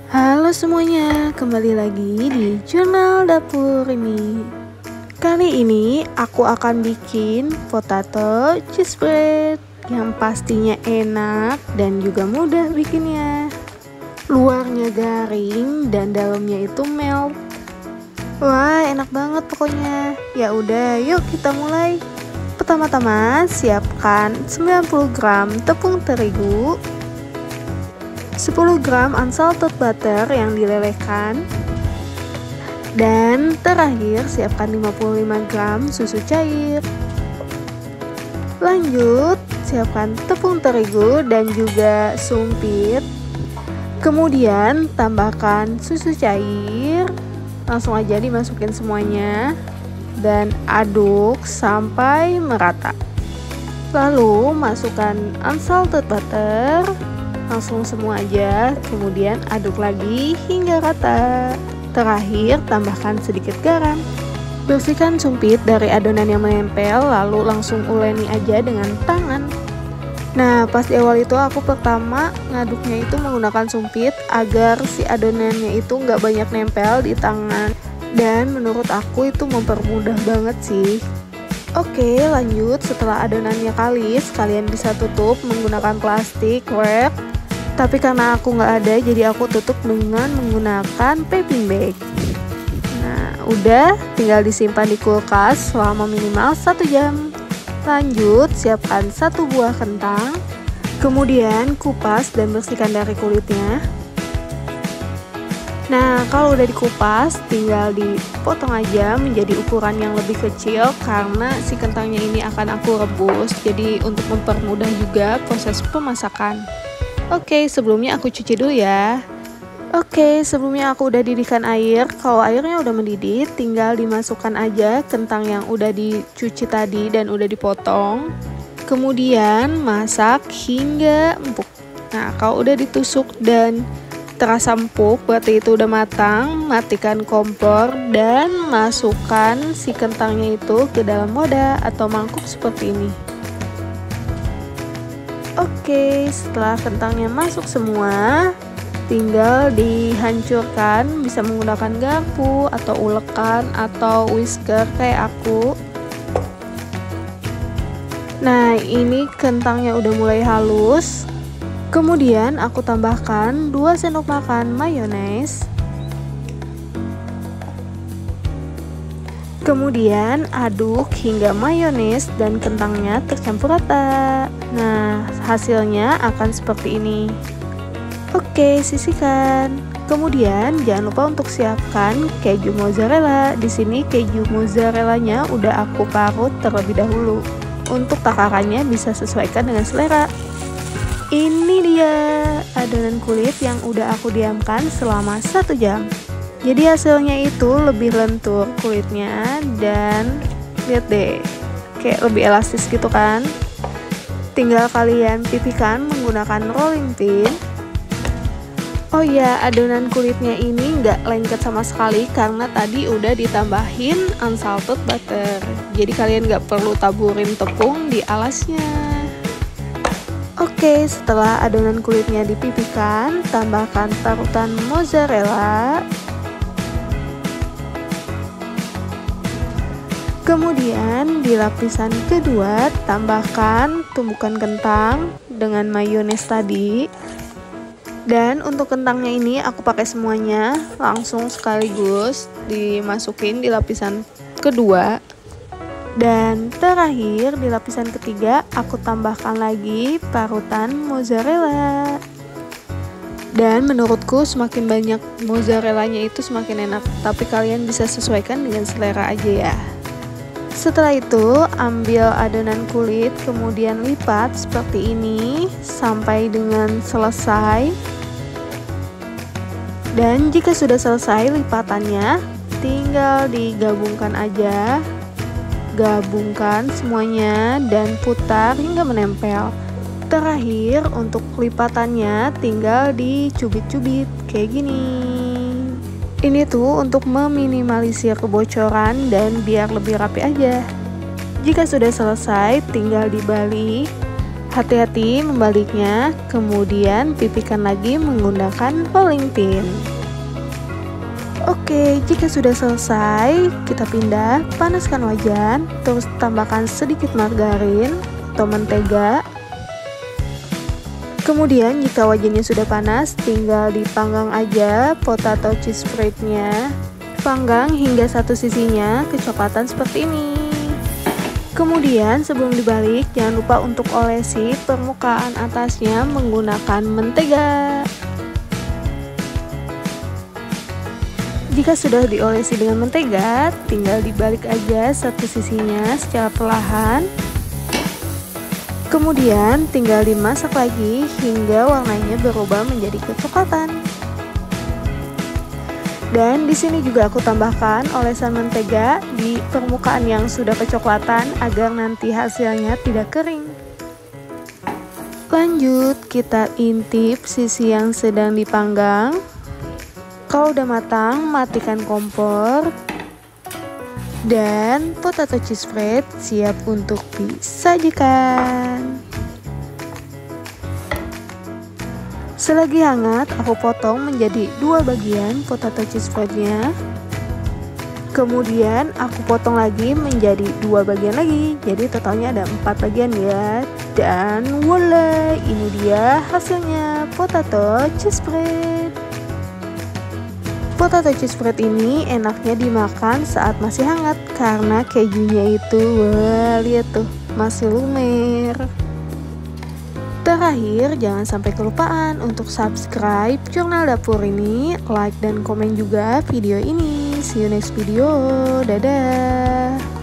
Halo semuanya, kembali lagi di Jurnal Dapur ini. Kali ini aku akan bikin potato cheese bread yang pastinya enak dan juga mudah bikinnya. Luarnya garing dan dalamnya itu melt. Wah, enak banget pokoknya. Ya udah, yuk kita mulai. Pertama-tama siapkan 90 gram tepung terigu, 10 gram unsalted butter yang dilelehkan, dan terakhir siapkan 55 gram susu cair. Lanjut, siapkan tepung terigu dan juga sumpit. Kemudian tambahkan susu cair. Langsung aja dimasukin semuanya dan aduk sampai merata. Lalu masukkan unsalted butter. Langsung semua aja, kemudian aduk lagi hingga rata. Terakhir tambahkan sedikit garam. Bersihkan sumpit dari adonan yang menempel, lalu langsung uleni aja dengan tangan. Nah, pas di awal itu aku pertama ngaduknya itu menggunakan sumpit agar si adonannya itu nggak banyak nempel di tangan. Dan menurut aku itu mempermudah banget sih. Oke, lanjut. Setelah adonannya kalis, kalian bisa tutup menggunakan plastik wrap. Tapi karena aku nggak ada, jadi aku tutup dengan menggunakan piping bag. Nah, udah, tinggal disimpan di kulkas selama minimal 1 jam. Lanjut, siapkan 1 buah kentang. Kemudian kupas dan bersihkan dari kulitnya. Nah, kalau udah dikupas, tinggal dipotong aja menjadi ukuran yang lebih kecil karena si kentangnya ini akan aku rebus. Jadi untuk mempermudah juga proses pemasakan. Oke, sebelumnya aku cuci dulu ya. Oke, sebelumnya aku udah didihkan air. Kalau airnya udah mendidih, tinggal dimasukkan aja kentang yang udah dicuci tadi dan udah dipotong. Kemudian masak hingga empuk. Nah, kalau udah ditusuk dan terasa empuk, berarti itu udah matang. Matikan kompor dan masukkan si kentangnya itu ke dalam wadah atau mangkuk seperti ini. Oke, setelah kentangnya masuk semua, tinggal dihancurkan, bisa menggunakan garpu atau ulekan atau whisker kayak aku. Nah, ini kentangnya udah mulai halus. Kemudian aku tambahkan 2 sendok makan mayones. Kemudian aduk hingga mayones dan kentangnya tercampur rata. Nah, hasilnya akan seperti ini. Oke, sisihkan. Kemudian jangan lupa untuk siapkan keju mozzarella. Di sini keju mozzarellanya udah aku parut terlebih dahulu. Untuk takarannya bisa sesuaikan dengan selera. Ini dia adonan kulit yang udah aku diamkan selama 1 jam. Jadi hasilnya itu lebih lentur kulitnya dan lihat deh, kayak lebih elastis gitu kan. Tinggal kalian pipihkan menggunakan rolling pin. Oh ya, adonan kulitnya ini nggak lengket sama sekali karena tadi udah ditambahin unsalted butter. Jadi kalian nggak perlu taburin tepung di alasnya. Oke, setelah adonan kulitnya dipipihkan, tambahkan parutan mozzarella. Kemudian di lapisan kedua tambahkan tumbukan kentang dengan mayones tadi. Dan untuk kentangnya ini aku pakai semuanya langsung sekaligus dimasukin di lapisan kedua. Dan terakhir di lapisan ketiga aku tambahkan lagi parutan mozzarella. Dan menurutku semakin banyak mozzarellanya itu semakin enak, tapi kalian bisa sesuaikan dengan selera aja ya. Setelah itu ambil adonan kulit, kemudian lipat seperti ini sampai dengan selesai. Dan jika sudah selesai lipatannya, tinggal digabungkan aja. Gabungkan semuanya dan putar hingga menempel. Terakhir untuk lipatannya tinggal dicubit-cubit kayak gini. Ini tuh untuk meminimalisir kebocoran dan biar lebih rapi aja. Jika sudah selesai, tinggal dibalik. Hati-hati membaliknya, kemudian pipihkan lagi menggunakan rolling pin. Oke, jika sudah selesai, kita pindah, panaskan wajan, terus tambahkan sedikit margarin atau mentega. Kemudian jika wajannya sudah panas, tinggal dipanggang aja potato cheese spread-nya. Panggang hingga satu sisinya kecoklatan seperti ini. Kemudian sebelum dibalik, jangan lupa untuk olesi permukaan atasnya menggunakan mentega. Jika sudah diolesi dengan mentega, tinggal dibalik aja satu sisinya secara perlahan. Kemudian tinggal dimasak lagi hingga warnanya berubah menjadi kecoklatan. Dan di sini juga aku tambahkan olesan mentega di permukaan yang sudah kecoklatan agar nanti hasilnya tidak kering. Lanjut, kita intip sisi yang sedang dipanggang. Kalau udah matang, matikan kompor. Dan potato cheese spread siap untuk disajikan. Selagi hangat, aku potong menjadi 2 bagian potato cheese spread-nya. Kemudian aku potong lagi menjadi 2 bagian lagi. Jadi totalnya ada 4 bagian ya. Dan voila, ini dia hasilnya potato cheese spread. Potato cheese spread ini enaknya dimakan saat masih hangat karena kejunya itu, wah lihat tuh, masih lumer. Terakhir, jangan sampai kelupaan untuk subscribe Jurnal Dapur ini, like dan komen juga video ini. See you next video, dadah.